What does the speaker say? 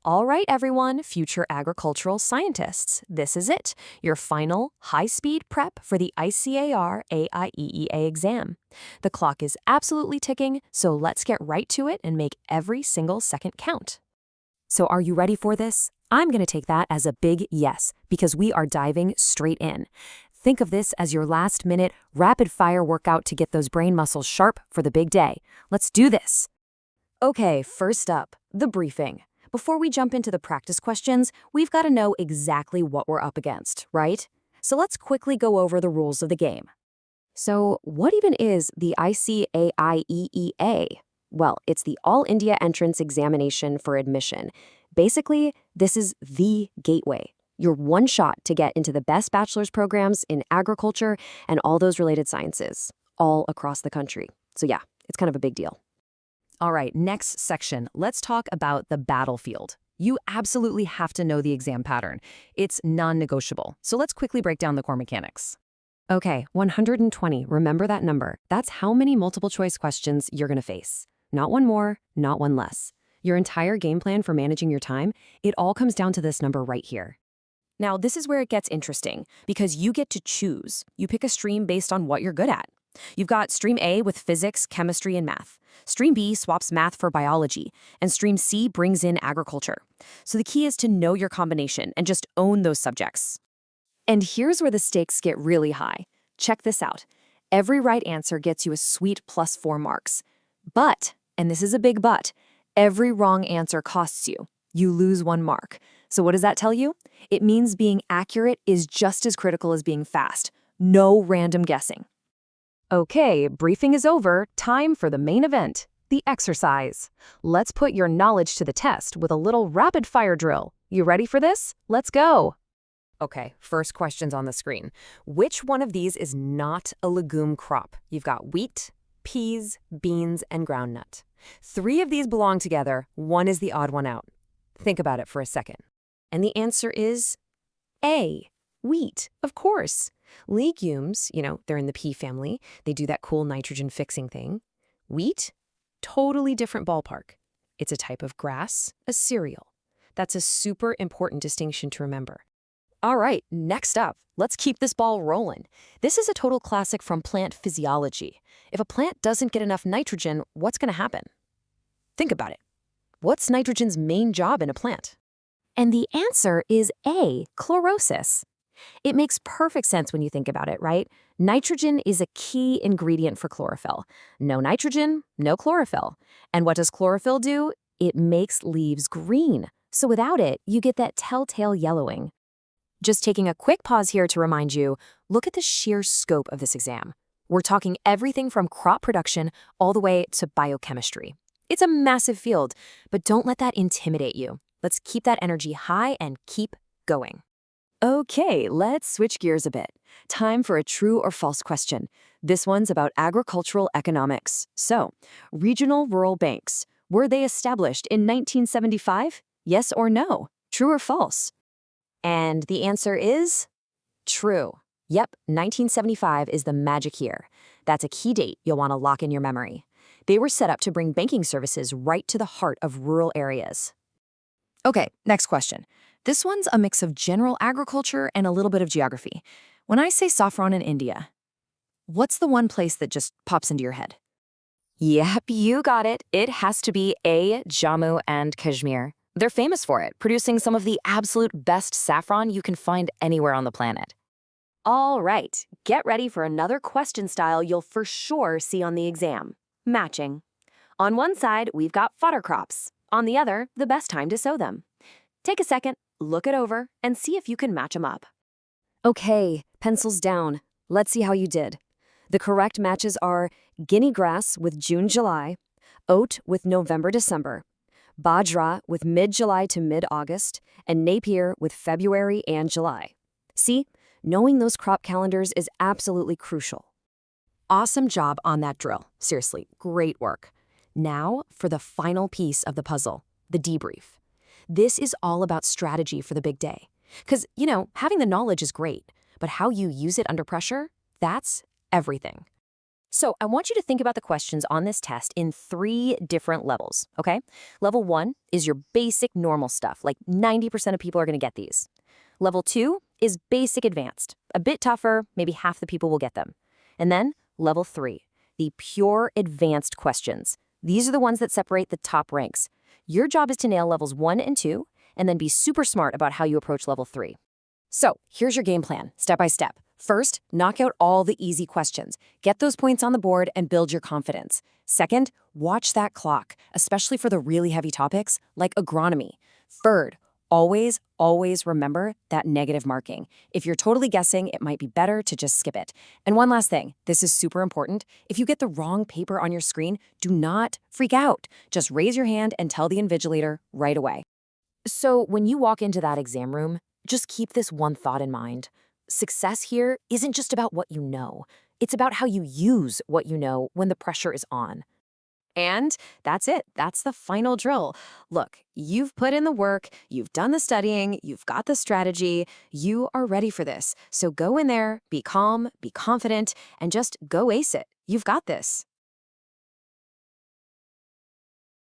All right, everyone, future agricultural scientists, this is it, your final high-speed prep for the ICAR AIEEA exam. The clock is absolutely ticking, so let's get right to it and make every single second count. So are you ready for this? I'm going to take that as a big yes, because we are diving straight in. Think of this as your last-minute, rapid-fire workout to get those brain muscles sharp for the big day. Let's do this. Okay, first up, the briefing. Before we jump into the practice questions, we've got to know exactly what we're up against, right? So let's quickly go over the rules of the game. So what even is the ICAR AIEEA? Well, it's the All India Entrance Examination for Admission. Basically, this is the gateway. Your one shot to get into the best bachelor's programs in agriculture and all those related sciences, all across the country. So yeah, it's kind of a big deal. All right, next section, let's talk about the battlefield. You absolutely have to know the exam pattern. It's non-negotiable. So let's quickly break down the core mechanics. Okay, 120, remember that number. That's how many multiple choice questions you're going to face. Not one more, not one less. Your entire game plan for managing your time, it all comes down to this number right here. Now, this is where it gets interesting, because you get to choose. You pick a stream based on what you're good at. You've got Stream A with physics, chemistry, and math. Stream B swaps math for biology, and Stream C brings in agriculture. So the key is to know your combination and just own those subjects. And here's where the stakes get really high. Check this out. Every right answer gets you a sweet +4 marks. But, and this is a big but, every wrong answer costs you. You lose 1 mark. So what does that tell you? It means being accurate is just as critical as being fast. No random guessing. Okay, briefing is over. Time for the main event, the exercise. Let's put your knowledge to the test with a little rapid-fire drill. You ready for this? Let's go. Okay, first question's on the screen. Which one of these is not a legume crop? You've got wheat, peas, beans, and groundnut. 3 of these belong together. 1 is the odd one out. Think about it for a second. And the answer is A, wheat, of course. Legumes, they're in the pea family. They do that cool nitrogen fixing thing. Wheat, totally different ballpark. It's a type of grass, a cereal. That's a super important distinction to remember. All right, next up, let's keep this ball rolling. This is a total classic from plant physiology. If a plant doesn't get enough nitrogen, what's going to happen? Think about it. What's nitrogen's main job in a plant? And the answer is A, chlorosis. It makes perfect sense when you think about it, right? Nitrogen is a key ingredient for chlorophyll. No nitrogen, no chlorophyll. And what does chlorophyll do? It makes leaves green. So without it, you get that telltale yellowing. Just taking a quick pause here to remind you, look at the sheer scope of this exam. We're talking everything from crop production all the way to biochemistry. It's a massive field, but don't let that intimidate you. Let's keep that energy high and keep going. Okay, let's switch gears a bit. Time for a true or false question. This one's about agricultural economics. So, regional rural banks, were they established in 1975? Yes or no? True or false? And the answer is true. Yep, 1975 is the magic year. That's a key date you'll want to lock in your memory. They were set up to bring banking services right to the heart of rural areas. Okay, next question. This one's a mix of general agriculture and a little bit of geography. When I say saffron in India, what's the one place that just pops into your head? Yep, you got it. It has to be A, Jammu and Kashmir. They're famous for it, producing some of the absolute best saffron you can find anywhere on the planet. All right, get ready for another question style you'll for sure see on the exam. Matching. On one side, we've got fodder crops. On the other, the best time to sow them. Take a second, look it over, and see if you can match them up. Okay, pencils down. Let's see how you did. The correct matches are Guinea grass with June-July, oat with November-December, bajra with mid-July to mid-August, and napier with February and July. See, knowing those crop calendars is absolutely crucial. Awesome job on that drill. Seriously, great work. Now for the final piece of the puzzle, the debrief. This is all about strategy for the big day. Because, having the knowledge is great, but how you use it under pressure, that's everything. So I want you to think about the questions on this test in three different levels, okay? Level 1 is your basic normal stuff, like 90% of people are going to get these. Level 2 is basic advanced, a bit tougher, maybe half the people will get them. And then level 3, the pure advanced questions. These are the ones that separate the top ranks. Your job is to nail levels 1 and 2, and then be super smart about how you approach level 3. So here's your game plan, step by step. First, knock out all the easy questions. Get those points on the board and build your confidence. Second, watch that clock, especially for the really heavy topics like agronomy. Third, always remember that negative marking. If you're totally guessing, it might be better to just skip it. And one last thing, this is super important. If you get the wrong paper on your screen, do not freak out. Just raise your hand and tell the invigilator right away. So when you walk into that exam room, just keep this one thought in mind. Success here isn't just about what you know. It's about how you use what you know when the pressure is on. And that's it. That's the final drill. Look, you've put in the work, you've done the studying, you've got the strategy, you are ready for this. So go in there, be calm, be confident, and just go ace it. You've got this.